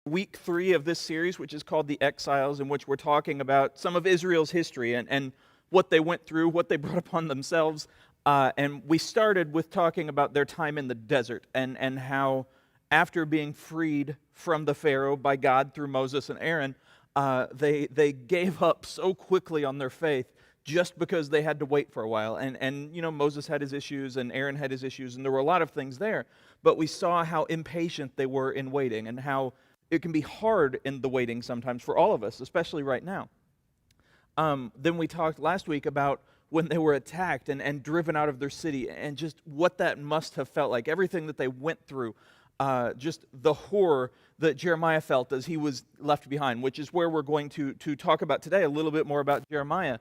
week 3 of this series, which is called the Exiles, in which we're talking about some of Israel's history and what they went through, what they brought upon themselves. And we started with talking about their time in the desert and how after being freed from the Pharaoh by God through Moses and Aaron, they gave up so quickly on their faith just because they had to wait for a while. And Moses had his issues and Aaron had his issues, and there were a lot of things there. But we saw how impatient they were in waiting and how it can be hard in the waiting sometimes for all of us, especially right now. Then we talked last week about when they were attacked and driven out of their city and just what that must have felt like, everything that they went through, just the horror that Jeremiah felt as he was left behind, which is where we're going to talk about today, a little bit more about Jeremiah.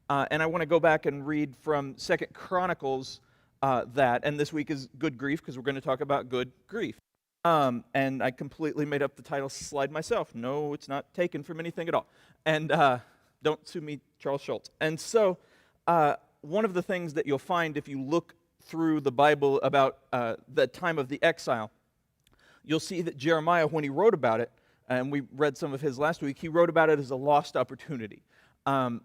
And I want to go back and read from 2 Chronicles and this week is Good Grief, because we're going to talk about good grief. And I completely made up the title slide myself. No, it's not taken from anything at all. And don't sue me, Charles Schultz. And so one of the things that you'll find if you look through the Bible about the time of the exile, you'll see that Jeremiah, when he wrote about it, and we read some of his last week, he wrote about it as a lost opportunity.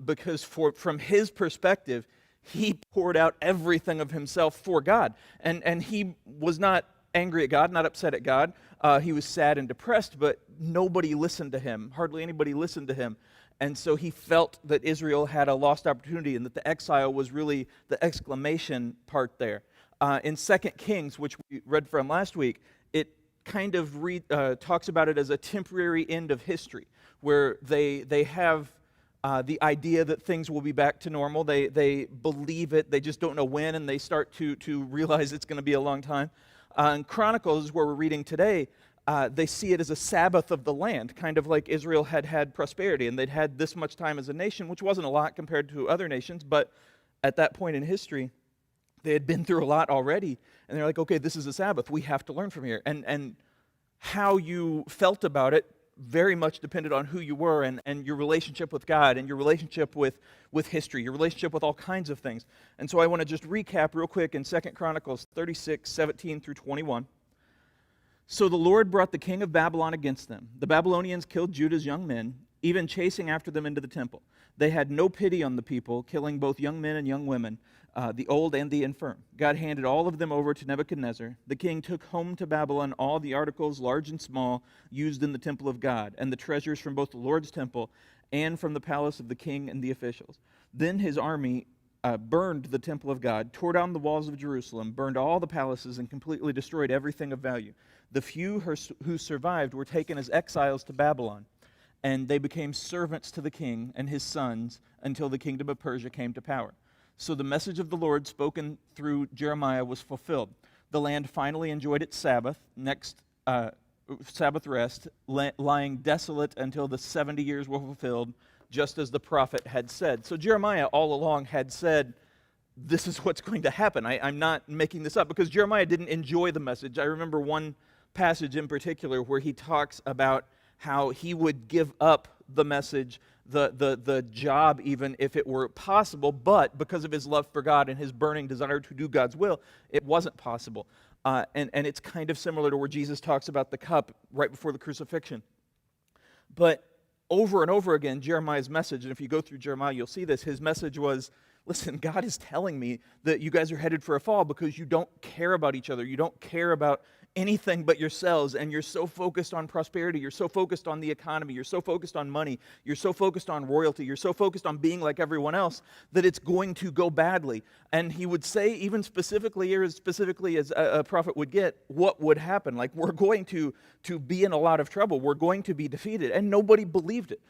Because from his perspective, he poured out everything of himself for God. And he was not angry at God, not upset at God. He was sad and depressed, but nobody listened to him. Hardly anybody listened to him. And so he felt that Israel had a lost opportunity and that the exile was really the exclamation part there. In 2 Kings, which we read from last week, it kind of talks about it as a temporary end of history, where they have the idea that things will be back to normal. They believe it. They just don't know when, and they start to realize it's going to be a long time. In Chronicles, where we're reading today, they see it as a Sabbath of the land, kind of like Israel had prosperity, and they'd had this much time as a nation, which wasn't a lot compared to other nations, but at that point in history, they had been through a lot already, and they're like, okay, this is a Sabbath. We have to learn from here. And how you felt about it very much depended on who you were and your relationship with God and your relationship with history, your relationship with all kinds of things. And so I want to just recap real quick in 2 Chronicles 36, 17 through 21. So the Lord brought the king of Babylon against them. The Babylonians killed Judah's young men, even chasing after them into the temple. They had no pity on the people, killing both young men and young women, the old and the infirm. God handed all of them over to Nebuchadnezzar. The king took home to Babylon all the articles, large and small, used in the temple of God, and the treasures from both the Lord's temple and from the palace of the king and the officials. Then his army burned the temple of God, tore down the walls of Jerusalem, burned all the palaces, and completely destroyed everything of value. The few who survived were taken as exiles to Babylon, and they became servants to the king and his sons until the kingdom of Persia came to power. So the message of the Lord spoken through Jeremiah was fulfilled. The land finally enjoyed its Sabbath, Sabbath rest, lying desolate until the 70 years were fulfilled, just as the prophet had said. So Jeremiah all along had said, this is what's going to happen. I'm not making this up, because Jeremiah didn't enjoy the message. I remember one passage in particular where he talks about how he would give up the message, the job even if it were possible, but because of his love for God and his burning desire to do God's will, it wasn't possible. And it's kind of similar to where Jesus talks about the cup right before the crucifixion. But over and over again, Jeremiah's message, and if you go through Jeremiah, you'll see this, his message was, listen, God is telling me that you guys are headed for a fall because you don't care about each other. You don't care about anything but yourselves, and you're so focused on prosperity. You're so focused on the economy. You're so focused on money. You're so focused on royalty. You're so focused on being like everyone else that it's going to go badly. And he would say, even specifically, or as specifically as a prophet would get, what would happen. Like, we're going to be in a lot of trouble. We're going to be defeated. And nobody believed it.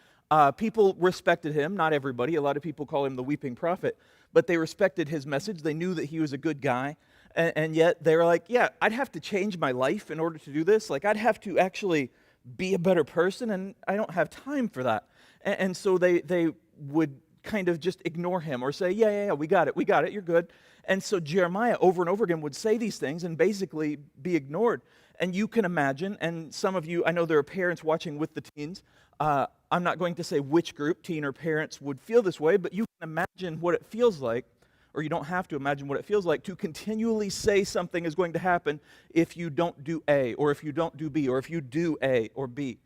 People respected him, not everybody. A lot of people call him the weeping prophet, but they respected his message. They knew that he was a good guy, and yet they were like, yeah, I'd have to change my life in order to do this. Like, I'd have to actually be a better person, and I don't have time for that. And so they would kind of just ignore him or say, yeah, we got it, you're good. And so Jeremiah over and over again would say these things and basically be ignored. And you can imagine, and some of you, I know there are parents watching with the teens. I'm not going to say which group, teen or parents, would feel this way, but you can imagine what it feels like, or you don't have to imagine what it feels like to continually say something is going to happen if you don't do A, or if you don't do B, or if you do A or B.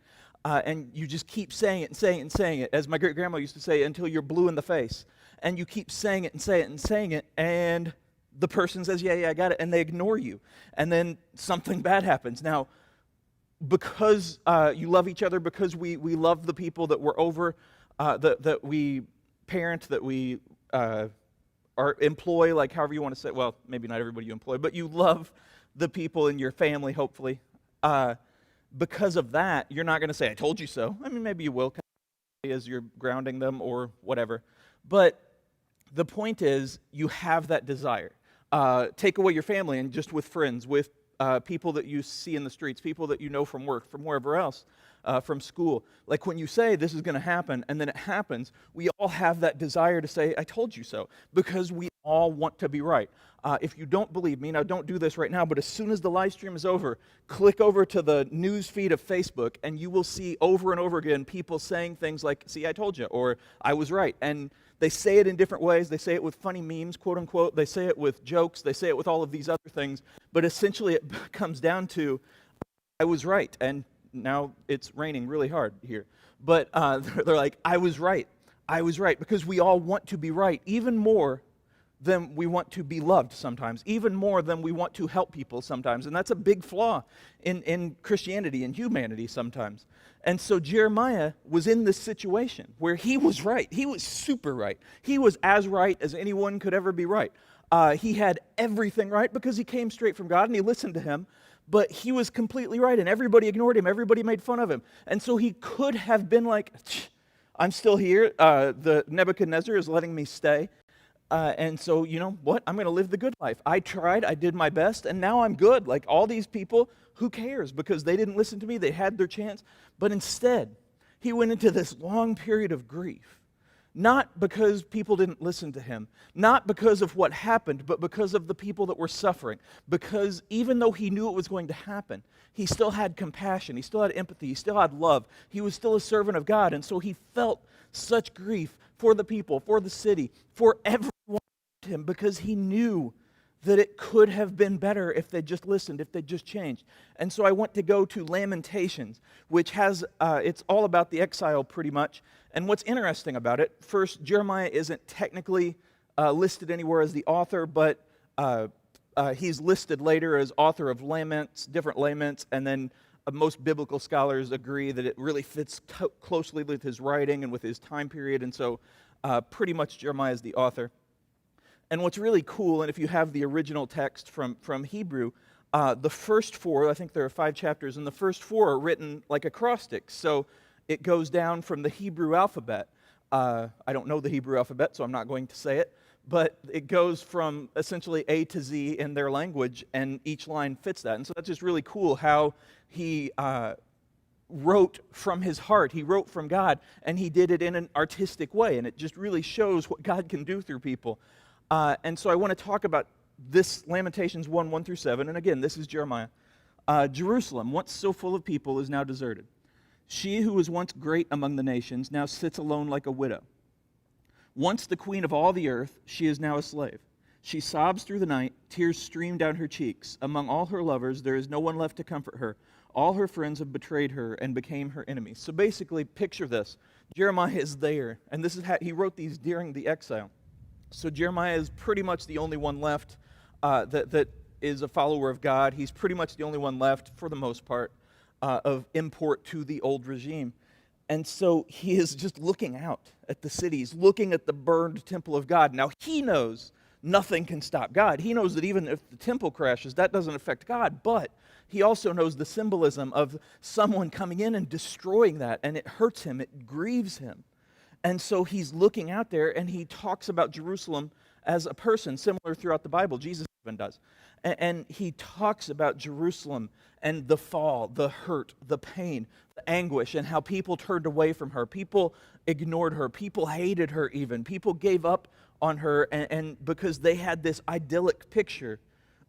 and you just keep saying it and saying it and saying it, as my great-grandma used to say, until you're blue in the face. And you keep saying it and saying it and saying it, and the person says, yeah, I got it, and they ignore you. And then something bad happens. Now, because you love each other, because we love the people that we're over, that we parent, that we employ, like however you want to say, well, maybe not everybody you employ, but you love the people in your family, hopefully. Because of that, you're not going to say, I told you so. I mean, maybe you will as you're grounding them or whatever. But the point is, you have that desire. Take away your family and just with friends, with people that you see in the streets, people that you know from work, from wherever else, from school. Like when you say this is going to happen and then it happens, we all have that desire to say, I told you so, because we all want to be right. If you don't believe me, now don't do this right now, but as soon as the live stream is over, click over to the news feed of Facebook and you will see over and over again people saying things like, see, I told you, or I was right. And they say it in different ways. They say it with funny memes, quote unquote. They say it with jokes. They say it with all of these other things. But essentially it comes down to, I was right. And now it's raining really hard here. But they're like, I was right. I was right. Because we all want to be right, even more than we want to be loved sometimes, even more than we want to help people sometimes. And that's a big flaw in Christianity and humanity sometimes. And so Jeremiah was in this situation where he was right. He was super right. He was as right as anyone could ever be right. He had everything right because he came straight from God and he listened to him. But he was completely right and everybody ignored him. Everybody made fun of him. And so he could have been like, I'm still here. The Nebuchadnezzar is letting me stay. And so, you know what? I'm going to live the good life. I tried, I did my best, and now I'm good. Like all these people, who cares? Because they didn't listen to me, they had their chance. But instead, he went into this long period of grief. Not because people didn't listen to him, not because of what happened, but because of the people that were suffering. Because even though he knew it was going to happen, he still had compassion, he still had empathy, he still had love. He was still a servant of God, and so he felt such grief for the people, for the city, for everyone around him, because he knew that it could have been better if they just listened, if they just changed. And so I want to go to Lamentations, which has, it's all about the exile pretty much. And what's interesting about it, first, Jeremiah isn't technically listed anywhere as the author, but he's listed later as author of laments, different laments, and then most biblical scholars agree that it really fits closely with his writing and with his time period, and so pretty much Jeremiah is the author. And what's really cool, and if you have the original text from Hebrew, the first four, I think there are 5 chapters, and the first 4 are written like acrostics, so it goes down from the Hebrew alphabet. I don't know the Hebrew alphabet, so I'm not going to say it, but it goes from essentially A to Z in their language, and each line fits that. And so that's just really cool how he wrote from his heart. He wrote from God, and he did it in an artistic way, and it just really shows what God can do through people. And so I want to talk about this Lamentations 1 through 7, and again, this is Jeremiah. Jerusalem, once so full of people, is now deserted. She who was once great among the nations now sits alone like a widow. Once the queen of all the earth, she is now a slave. She sobs through the night, tears stream down her cheeks. Among all her lovers, there is no one left to comfort her. All her friends have betrayed her and became her enemies. So basically, picture this. Jeremiah is there, and this is how he wrote these during the exile. So Jeremiah is pretty much the only one left that is a follower of God. He's pretty much the only one left, for the most part, of import to the old regime. And so he is just looking out at the cities, looking at the burned temple of God. Now he knows nothing can stop God. He knows that even if the temple crashes, that doesn't affect God. But he also knows the symbolism of someone coming in and destroying that. And it hurts him. It grieves him. And so he's looking out there, and he talks about Jerusalem as a person, similar throughout the Bible. Jesus even does. And he talks about Jerusalem and the fall, the hurt, the pain, the anguish, and how people turned away from her. People ignored her. People hated her even. People gave up on her and because they had this idyllic picture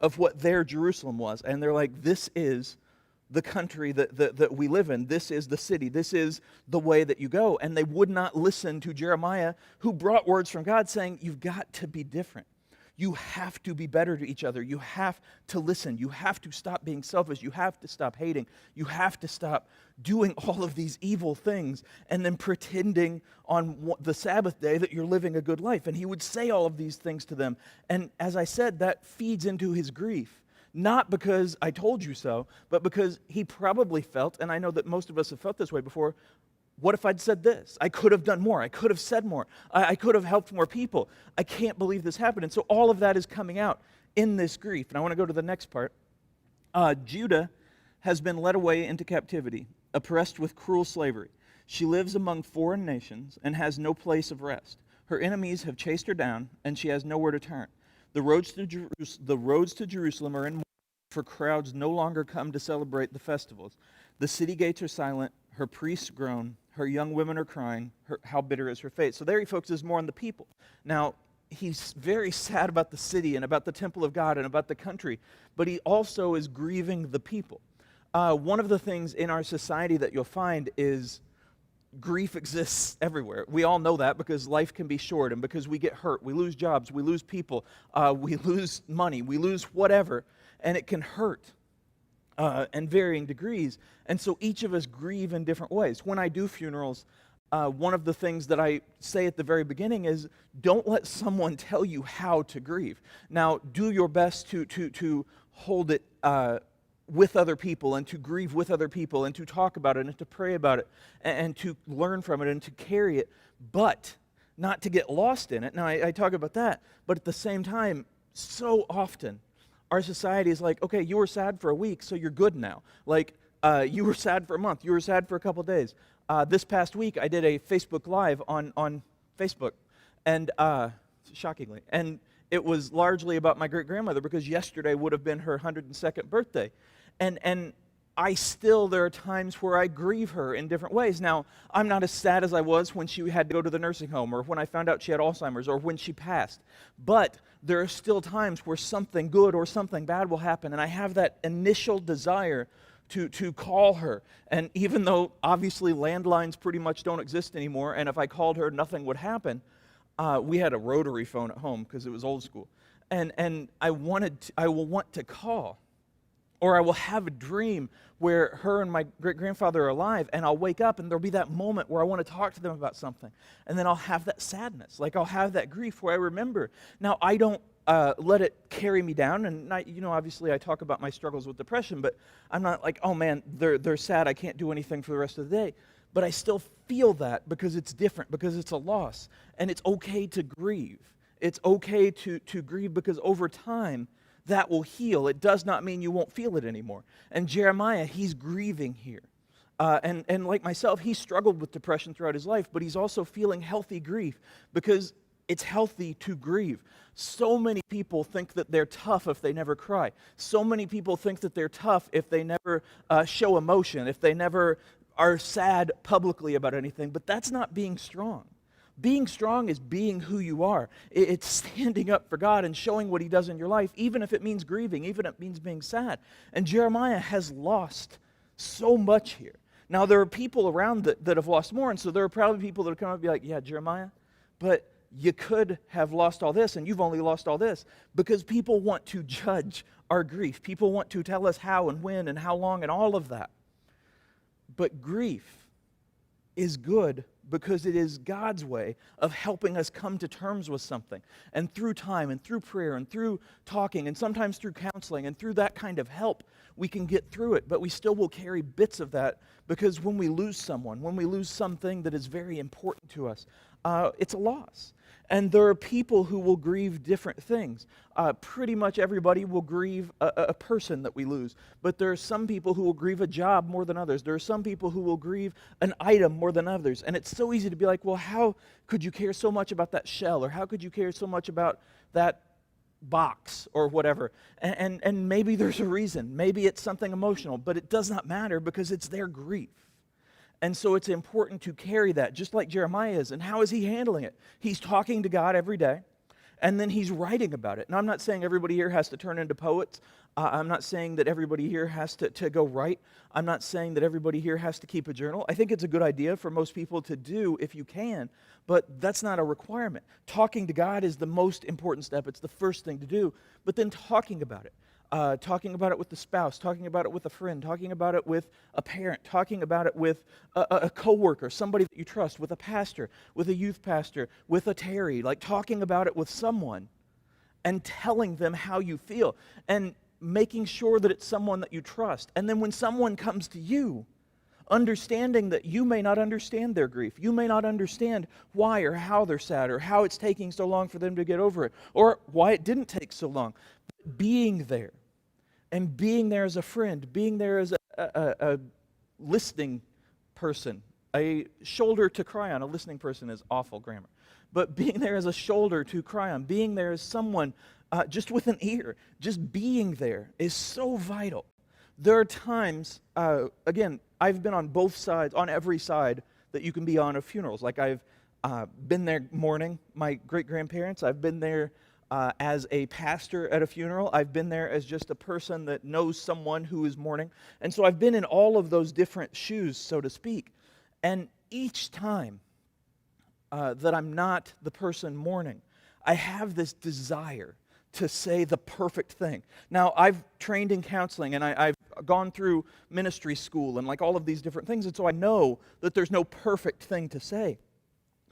of what their Jerusalem was. And they're like, this is the country that we live in. This is the city. This is the way that you go. And they would not listen to Jeremiah, who brought words from God saying, you've got to be different. You have to be better to each other. You have to listen. You have to stop being selfish. You have to stop hating. You have to stop doing all of these evil things and then pretending on the Sabbath day that you're living a good life. And he would say all of these things to them. And as I said, that feeds into his grief. Not because I told you so, but because he probably felt, and I know that most of us have felt this way before, what if I'd said this? I could have done more. I could have said more. I could have helped more people. I can't believe this happened. And so all of that is coming out in this grief. And I want to go to the next part. Judah has been led away into captivity, oppressed with cruel slavery. She lives among foreign nations and has no place of rest. Her enemies have chased her down, and she has nowhere to turn. The roads to Jerusalem are in mourning, for crowds no longer come to celebrate the festivals. The city gates are silent, her priests groan, her young women are crying, how bitter is her fate. So there he focuses more on the people. Now, he's very sad about the city and about the temple of God and about the country, but he also is grieving the people. One of the things in our society that you'll find is grief exists everywhere. We all know that because life can be short and because we get hurt. We lose jobs, we lose people, we lose money, we lose whatever, and it can hurt in varying degrees. And so each of us grieve in different ways. When I do funerals, one of the things that I say at the very beginning is, don't let someone tell you how to grieve. Now, do your best to hold it with other people and to grieve with other people and to talk about it and to pray about it and to learn from it and to carry it, but not to get lost in it. Now, I talk about that, but at the same time, so often our society is like, okay, you were sad for a week, so you're good now. Like, you were sad for a month, you were sad for a couple days. This past week, I did a Facebook Live on Facebook, and shockingly, and it was largely about my great-grandmother because yesterday would have been her 102nd birthday. And I still, there are times where I grieve her in different ways. Now, I'm not as sad as I was when she had to go to the nursing home or when I found out she had Alzheimer's or when she passed. But there are still times where something good or something bad will happen, and I have that initial desire to call her. And even though obviously landlines pretty much don't exist anymore, and if I called her, nothing would happen, we had a rotary phone at home because it was old school. And I will want to call. Or I will have a dream where her and my great-grandfather are alive, and I'll wake up, and there'll be that moment where I want to talk to them about something. And then I'll have that sadness. Like, I'll have that grief where I remember. Now, I don't let it carry me down. And, obviously I talk about my struggles with depression, but I'm not like, oh, man, they're sad. I can't do anything for the rest of the day. But I still feel that because it's different, because it's a loss. And it's okay to grieve. It's okay to grieve because over time, that will heal. It does not mean you won't feel it anymore. And Jeremiah, he's grieving here. And like myself, he struggled with depression throughout his life, but he's also feeling healthy grief because it's healthy to grieve. So many people think that they're tough if they never cry. So many people think that they're tough if they never show emotion, if they never are sad publicly about anything, but that's not being strong. Being strong is being who you are. It's standing up for God and showing what he does in your life, even if it means grieving, even if it means being sad. And Jeremiah has lost so much here. Now, there are people around that have lost more, and so there are probably people that will come up and be like, yeah, Jeremiah, but you could have lost all this, and you've only lost all this, because people want to judge our grief. People want to tell us how and when and how long and all of that. But grief is good because it is God's way of helping us come to terms with something. And through time and through prayer and through talking and sometimes through counseling and through that kind of help, we can get through it. But we still will carry bits of that because when we lose someone, when we lose something that is very important to us, it's a loss. And there are people who will grieve different things. Pretty much everybody will grieve a person that we lose. But there are some people who will grieve a job more than others. There are some people who will grieve an item more than others. And it's so easy to be like, well, how could you care so much about that shell? Or how could you care so much about that box or whatever? And maybe there's a reason. Maybe it's something emotional. But it does not matter because it's their grief. And so it's important to carry that, just like Jeremiah is. And how is he handling it? He's talking to God every day. And then he's writing about it. And I'm not saying everybody here has to turn into poets. I'm not saying that everybody here has to go write. I'm not saying that everybody here has to keep a journal. I think it's a good idea for most people to do if you can, but that's not a requirement. Talking to God is the most important step. It's the first thing to do. But then talking about it with the spouse, talking about it with a friend, talking about it with a parent, talking about it with a coworker, somebody that you trust, with a pastor, with a youth pastor, with a Terry, like talking about it with someone and telling them how you feel and making sure that it's someone that you trust. And then when someone comes to you, understanding that you may not understand their grief, you may not understand why or how they're sad or how it's taking so long for them to get over it or why it didn't take so long. But being there, and being there as a friend, being there as a listening person, a shoulder to cry on. A listening person is awful grammar. But being there as a shoulder to cry on, being there as someone just with an ear, just being there is so vital. There are times, again, I've been on both sides, on every side that you can be on of funerals. Like I've been there mourning my great-grandparents. I've been there as a pastor at a funeral. I've been there as just a person that knows someone who is mourning. And so I've been in all of those different shoes, so to speak. And each time that I'm not the person mourning, I have this desire to say the perfect thing. Now, I've trained in counseling, and I've gone through ministry school and like all of these different things, and so I know that there's no perfect thing to say.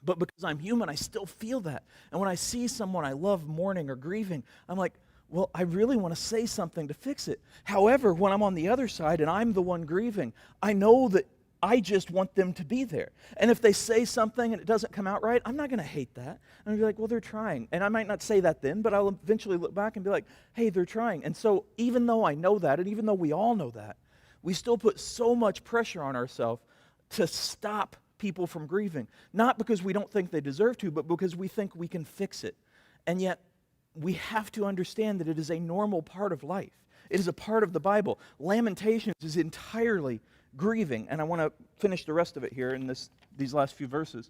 But because I'm human, I still feel that. And when I see someone I love mourning or grieving, I'm like, well, I really want to say something to fix it. However, when I'm on the other side and I'm the one grieving, I know that I just want them to be there. And if they say something and it doesn't come out right, I'm not going to hate that. I'm going to be like, well, they're trying. And I might not say that then, but I'll eventually look back and be like, hey, they're trying. And so even though I know that, and even though we all know that, we still put so much pressure on ourselves to stop people from grieving. Not because we don't think they deserve to, but because we think we can fix it. And yet, we have to understand that it is a normal part of life. It is a part of the Bible. Lamentations is entirely grieving, and I want to finish the rest of it here in these last few verses.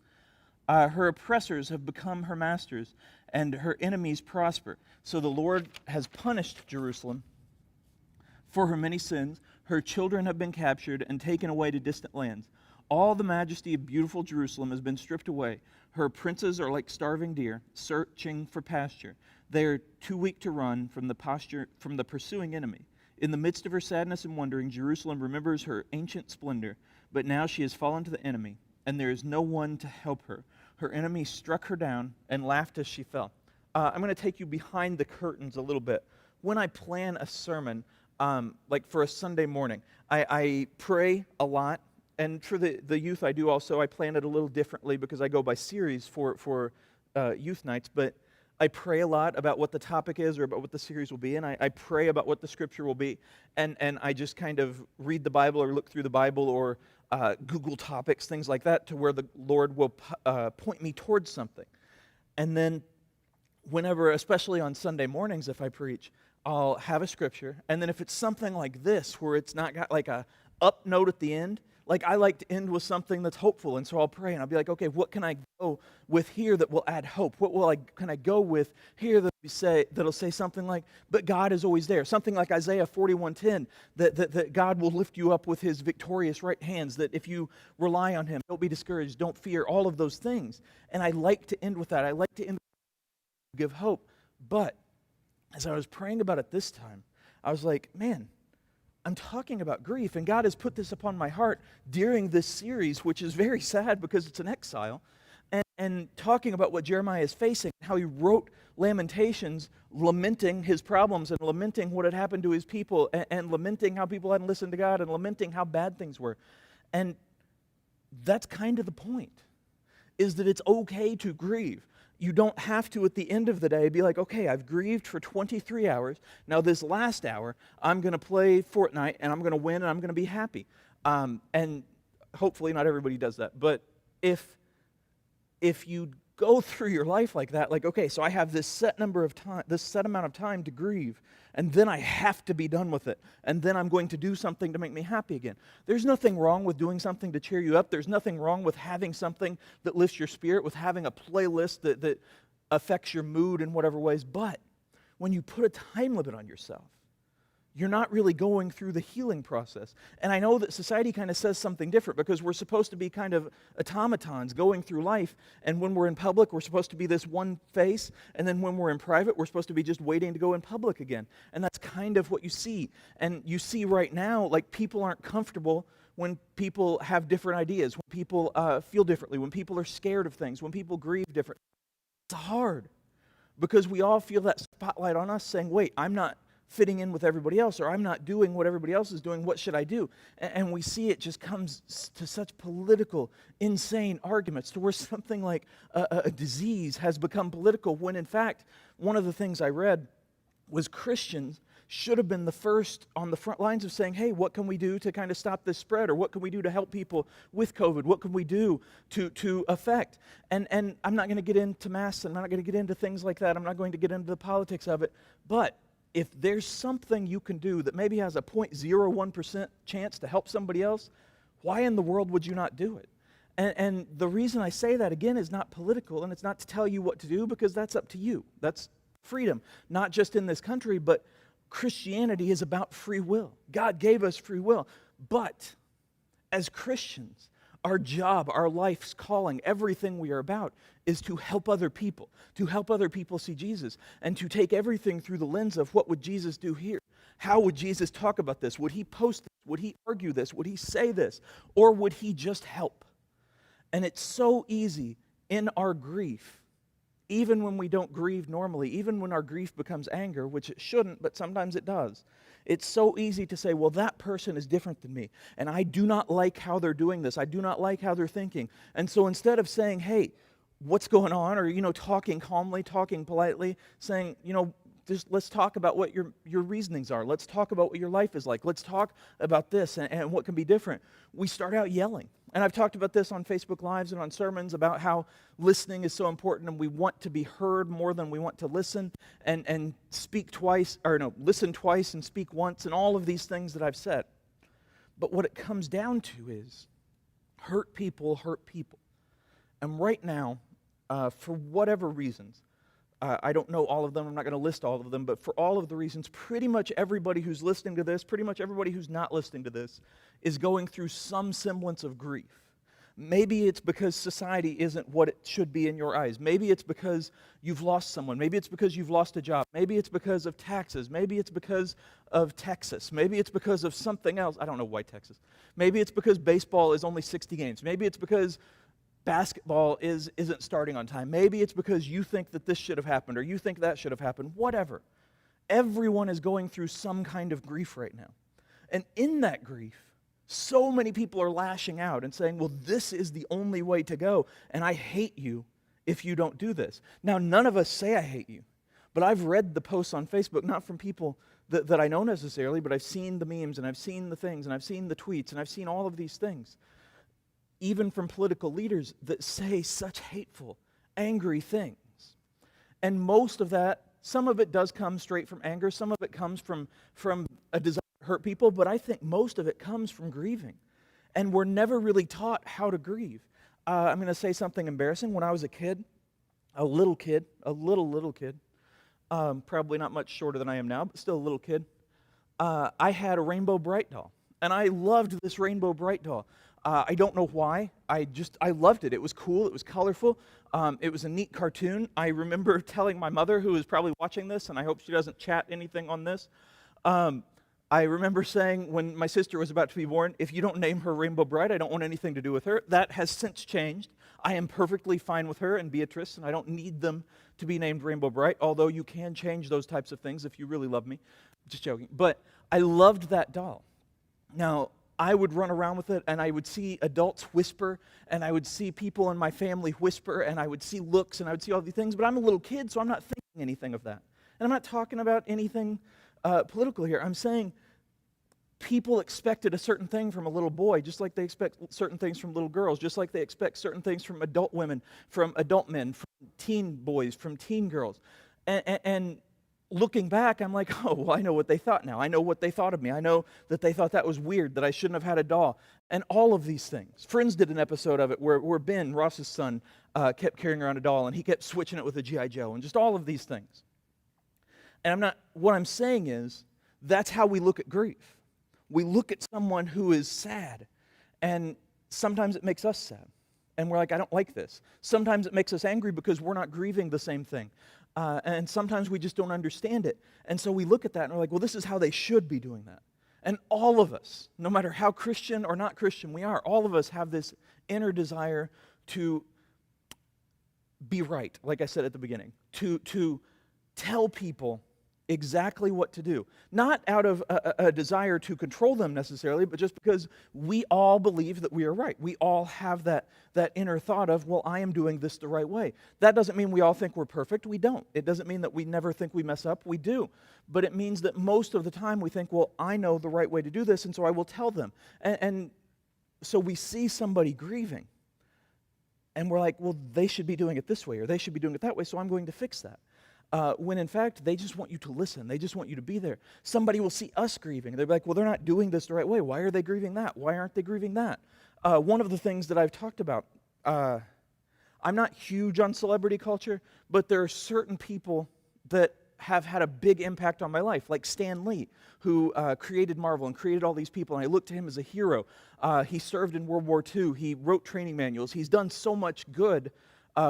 Her oppressors have become her masters, and her enemies prosper. So the Lord has punished Jerusalem for her many sins. Her children have been captured and taken away to distant lands. All the majesty of beautiful Jerusalem has been stripped away. Her princes are like starving deer, searching for pasture. They are too weak to run from the pursuing enemy. In the midst of her sadness and wandering, Jerusalem remembers her ancient splendor, but now she has fallen to the enemy, and there is no one to help her. Her enemy struck her down and laughed as she fell. I'm going to take you behind the curtains a little bit. When I plan a sermon, like for a Sunday morning, I pray a lot. And for the youth I do also, I plan it a little differently because I go by series for youth nights. But I pray a lot about what the topic is or about what the series will be, and I pray about what the scripture will be. And I just kind of read the Bible or look through the Bible or Google topics, things like that, to where the Lord will point me towards something. And then whenever, especially on Sunday mornings if I preach, I'll have a scripture. And then if it's something like this, where it's not got like a up note at the end, like I like to end with something that's hopeful, and so I'll pray and I'll be like, okay, what can I go with here that will add hope? Can I go with here that'll say something like, but God is always there. Something like Isaiah 41:10, that God will lift you up with his victorious right hands, that if you rely on him, don't be discouraged, don't fear, all of those things. And I like to end with that. I like to end with give hope. But as I was praying about it this time, I was like, man, I'm talking about grief, and God has put this upon my heart during this series, which is very sad because it's an exile, and talking about what Jeremiah is facing, how he wrote Lamentations, lamenting his problems and lamenting what had happened to his people, and lamenting how people hadn't listened to God, and lamenting how bad things were. And that's kind of the point, is that it's okay to grieve. You don't have to, at the end of the day, be like, okay, I've grieved for 23 hours. Now this last hour, I'm going to play Fortnite, and I'm going to win, and I'm going to be happy. And hopefully not everybody does that. But if you go through your life like that, like, okay, so I have this set amount of time to grieve, and then I have to be done with it, and then I'm going to do something to make me happy again. There's nothing wrong with doing something to cheer you up. There's nothing wrong with having something that lifts your spirit, with having a playlist that affects your mood in whatever ways. But when you put a time limit on yourself, you're not really going through the healing process. And I know that society kind of says something different because we're supposed to be kind of automatons going through life. And when we're in public, we're supposed to be this one face. And then when we're in private, we're supposed to be just waiting to go in public again. And that's kind of what you see. And you see right now, like, people aren't comfortable when people have different ideas, when people feel differently, when people are scared of things, when people grieve differently. It's hard because we all feel that spotlight on us saying, wait, I'm not fitting in with everybody else, or I'm not doing what everybody else is doing. What should I do? And we see it just comes to such political, insane arguments to where something like a disease has become political, when in fact, one of the things I read was Christians should have been the first on the front lines of saying, hey, what can we do to kind of stop this spread? Or what can we do to help people with COVID? What can we do to affect? And I'm not going to get into masks. I'm not going to get into things like that. I'm not going to get into the politics of it. But if there's something you can do that maybe has a 0.01% chance to help somebody else, why in the world would you not do it? And the reason I say that, again, is not political, and it's not to tell you what to do, because that's up to you. That's freedom, not just in this country, but Christianity is about free will. God gave us free will. But as Christians, our job, our life's calling, everything we are about is to help other people see Jesus, and to take everything through the lens of what would Jesus do here? How would Jesus talk about this? Would he post this? Would he argue this? Would he say this? Or would he just help? And it's so easy in our grief, even when we don't grieve normally, even when our grief becomes anger, which it shouldn't, but sometimes it does. It's so easy to say, well, that person is different than me, and I do not like how they're doing this. I do not like how they're thinking. And so instead of saying, hey, what's going on, or, talking calmly, talking politely, saying, just let's talk about what your reasonings are. Let's talk about what your life is like. Let's talk about this and what can be different. We start out yelling. And I've talked about this on Facebook Lives and on sermons about how listening is so important, and we want to be heard more than we want to listen, and listen twice and speak once, and all of these things that I've said. But what it comes down to is hurt people hurt people. And right now, for whatever reasons, I don't know all of them, I'm not going to list all of them, but for all of the reasons, pretty much everybody who's listening to this, pretty much everybody who's not listening to this, is going through some semblance of grief. Maybe it's because society isn't what it should be in your eyes. Maybe it's because you've lost someone. Maybe it's because you've lost a job. Maybe it's because of taxes. Maybe it's because of Texas. Maybe it's because of something else. I don't know why Texas. Maybe it's because baseball is only 60 games. Maybe it's because basketball isn't starting on time. Maybe it's because you think that this should have happened, or you think that should have happened. Whatever. Everyone is going through some kind of grief right now. And in that grief, so many people are lashing out and saying, well, this is the only way to go, and I hate you if you don't do this. Now, none of us say I hate you, but I've read the posts on Facebook, not from people that I know necessarily, but I've seen the memes, and I've seen the things, and I've seen the tweets, and I've seen all of these things, even from political leaders that say such hateful, angry things. And most of that, some of it does come straight from anger, some of it comes from a desire to hurt people, but I think most of it comes from grieving. And we're never really taught how to grieve. I'm going to say something embarrassing. When I was a kid, a little kid, probably not much shorter than I am now, but still a little kid, I had a Rainbow Bright doll. And I loved this Rainbow Bright doll. I don't know why. I loved it. It was cool. It was colorful. It was a neat cartoon. I remember telling my mother, who is probably watching this, and I hope she doesn't chat anything on this. I remember saying when my sister was about to be born, if you don't name her Rainbow Bright, I don't want anything to do with her. That has since changed. I am perfectly fine with her and Beatrice, and I don't need them to be named Rainbow Bright, although you can change those types of things if you really love me. Just joking. But I loved that doll. Now, I would run around with it, and I would see adults whisper, and I would see people in my family whisper, and I would see looks, and I would see all these things, but I'm a little kid, so I'm not thinking anything of that. And I'm not talking about anything political here. I'm saying people expected a certain thing from a little boy, just like they expect certain things from little girls, just like they expect certain things from adult women, from adult men, from teen boys, from teen girls. And looking back, I'm like, oh, well, I know what they thought now. I know what they thought of me. I know that they thought that was weird, that I shouldn't have had a doll, and all of these things. Friends did an episode of it where Ben, Ross's son, kept carrying around a doll, and he kept switching it with a G.I. Joe, and just all of these things. And what I'm saying is, that's how we look at grief. We look at someone who is sad, and sometimes it makes us sad. And we're like, I don't like this. Sometimes it makes us angry because we're not grieving the same thing. And sometimes we just don't understand it. And so we look at that and we're like, well, this is how they should be doing that. And all of us, no matter how Christian or not Christian we are, all of us have this inner desire to be right, like I said at the beginning, to tell people exactly what to do. Not out of a desire to control them necessarily, but just because we all believe that we are right. We all have that inner thought of, well, I am doing this the right way. That doesn't mean we all think we're perfect. We don't. It doesn't mean that we never think we mess up. We do. But it means that most of the time we think, well, I know the right way to do this, and so I will tell them. And so we see somebody grieving, and we're like, well, they should be doing it this way, or they should be doing it that way, so I'm going to fix that. When in fact, they just want you to listen. They just want you to be there. Somebody will see us grieving. They're like, well, they're not doing this the right way. Why are they grieving that? Why aren't they grieving that? One of the things that I've talked about, I'm not huge on celebrity culture, but there are certain people that have had a big impact on my life, like Stan Lee, who created Marvel and created all these people, and I look to him as a hero. He served in World War II. He wrote training manuals. He's done so much good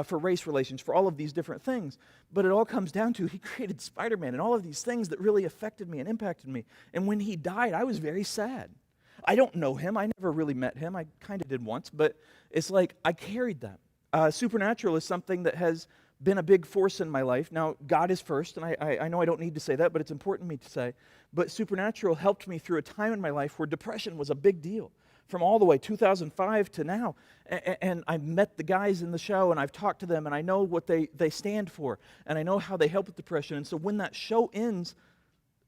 for race relations, for all of these different things. But it all comes down to he created Spider-Man and all of these things that really affected me and impacted me. And when he died, I was very sad. I don't know him. I never really met him. I kind of did once, but it's like I carried that. Supernatural is something that has been a big force in my life. Now, God is first, and I know I don't need to say that, but it's important to me to say. But Supernatural helped me through a time in my life where depression was a big deal. From all the way 2005 to now, and I've met the guys in the show, and I've talked to them, and I know what they stand for, and I know how they help with depression. And so when that show ends,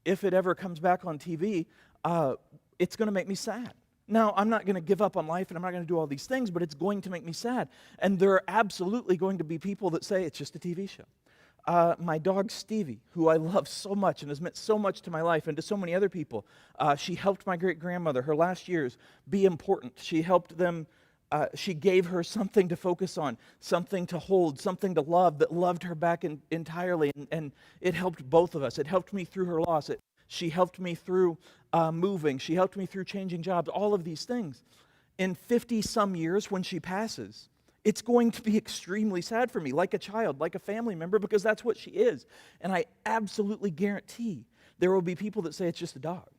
if it ever comes back on TV, it's going to make me sad. Now, I'm not going to give up on life, and I'm not going to do all these things, but it's going to make me sad. And there are absolutely going to be people that say it's just a TV show. My dog Stevie, who I love so much and has meant so much to my life and to so many other people, she helped my great-grandmother, her last years, be important. She helped them, she gave her something to focus on, something to hold, something to love that loved her back entirely, and it helped both of us. It helped me through her loss. She helped me through moving. She helped me through changing jobs, all of these things. In 50-some years, when she passes, it's going to be extremely sad for me, like a child, like a family member, because that's what she is. And I absolutely guarantee there will be people that say it's just a dog.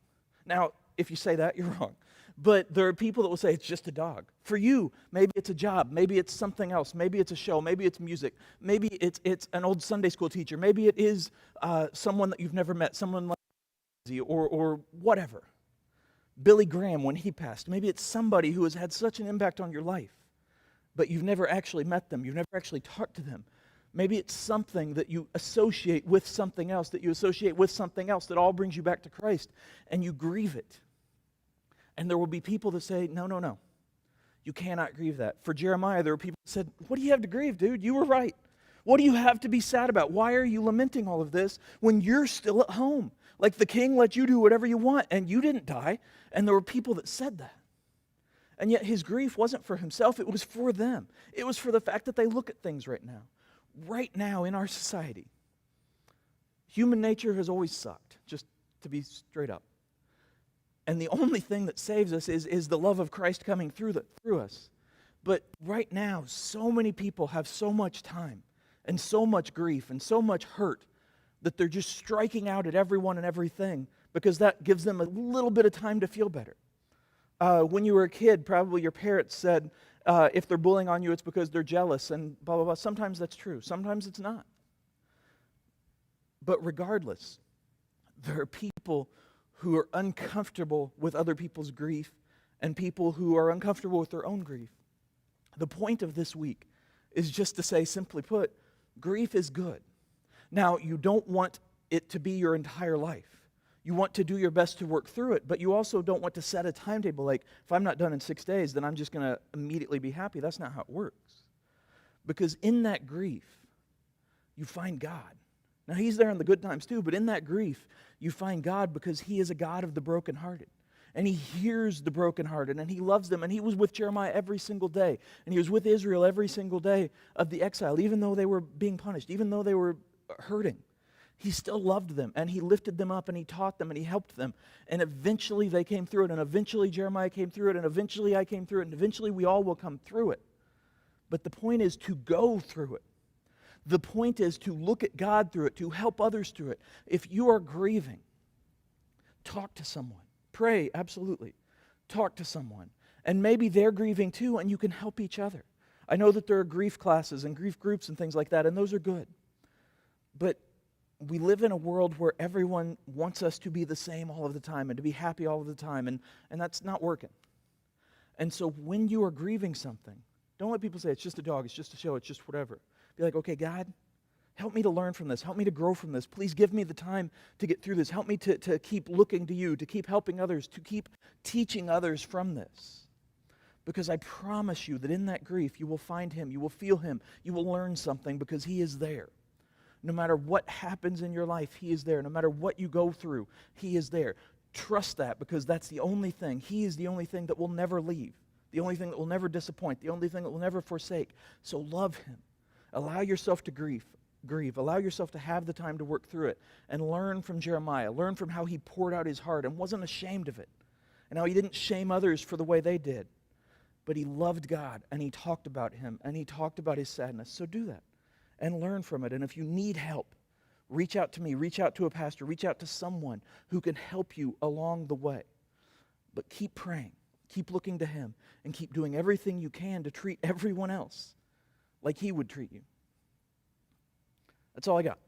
Now, if you say that, you're wrong. But there are people that will say it's just a dog. For you, maybe it's a job, maybe it's something else, maybe it's a show, maybe it's music, maybe it's an old Sunday school teacher, maybe it is someone that you've never met, someone like or whatever. Billy Graham, when he passed, maybe it's somebody who has had such an impact on your life, but you've never actually met them, you've never actually talked to them. Maybe it's something that you associate with something else, that all brings you back to Christ, and you grieve it. And there will be people that say, no, you cannot grieve that. For Jeremiah, there were people that said, what do you have to grieve, dude? You were right. What do you have to be sad about? Why are you lamenting all of this when you're still at home? Like the king let you do whatever you want, and you didn't die. And there were people that said that. And yet his grief wasn't for himself, it was for them. It was for the fact that they look at things right now in our society. Human nature has always sucked, just to be straight up. And the only thing that saves us is the love of Christ coming through us. But right now, so many people have so much time and so much grief and so much hurt that they're just striking out at everyone and everything because that gives them a little bit of time to feel better. When you were a kid, probably your parents said, if they're bullying on you, it's because they're jealous and blah, blah, blah. Sometimes that's true. Sometimes it's not. But regardless, there are people who are uncomfortable with other people's grief and people who are uncomfortable with their own grief. The point of this week is just to say, simply put, grief is good. Now, you don't want it to be your entire life. You want to do your best to work through it, but you also don't want to set a timetable like, if I'm not done in 6 days, then I'm just going to immediately be happy. That's not how it works. Because in that grief, you find God. Now, he's there in the good times too, but in that grief, you find God because he is a God of the brokenhearted. And he hears the brokenhearted, and he loves them. And he was with Jeremiah every single day. And he was with Israel every single day of the exile, even though they were being punished, even though they were hurting. He still loved them, and he lifted them up, and he taught them, and he helped them. And eventually they came through it, and eventually Jeremiah came through it, and eventually I came through it, and eventually we all will come through it. But the point is to go through it. The point is to look at God through it, to help others through it. If you are grieving, talk to someone. Pray, absolutely. Talk to someone. And maybe they're grieving too, and you can help each other. I know that there are grief classes and grief groups and things like that, and those are good. But we live in a world where everyone wants us to be the same all of the time and to be happy all of the time, and that's not working. And so when you are grieving something, don't let people say, it's just a dog, it's just a show, it's just whatever. Be like, okay, God, help me to learn from this. Help me to grow from this. Please give me the time to get through this. Help me to keep looking to you, to keep helping others, to keep teaching others from this. Because I promise you that in that grief, you will find him, you will feel him, you will learn something because he is there. No matter what happens in your life, he is there. No matter what you go through, he is there. Trust that because that's the only thing. He is the only thing that will never leave, the only thing that will never disappoint, the only thing that will never forsake. So love him. Allow yourself to grieve. Allow yourself to have the time to work through it and learn from Jeremiah. Learn from how he poured out his heart and wasn't ashamed of it and how he didn't shame others for the way they did. But he loved God and he talked about him and he talked about his sadness. So do that and learn from it. And if you need help, reach out to me, reach out to a pastor, reach out to someone who can help you along the way. But keep praying, keep looking to him, and keep doing everything you can to treat everyone else like he would treat you. That's all I got.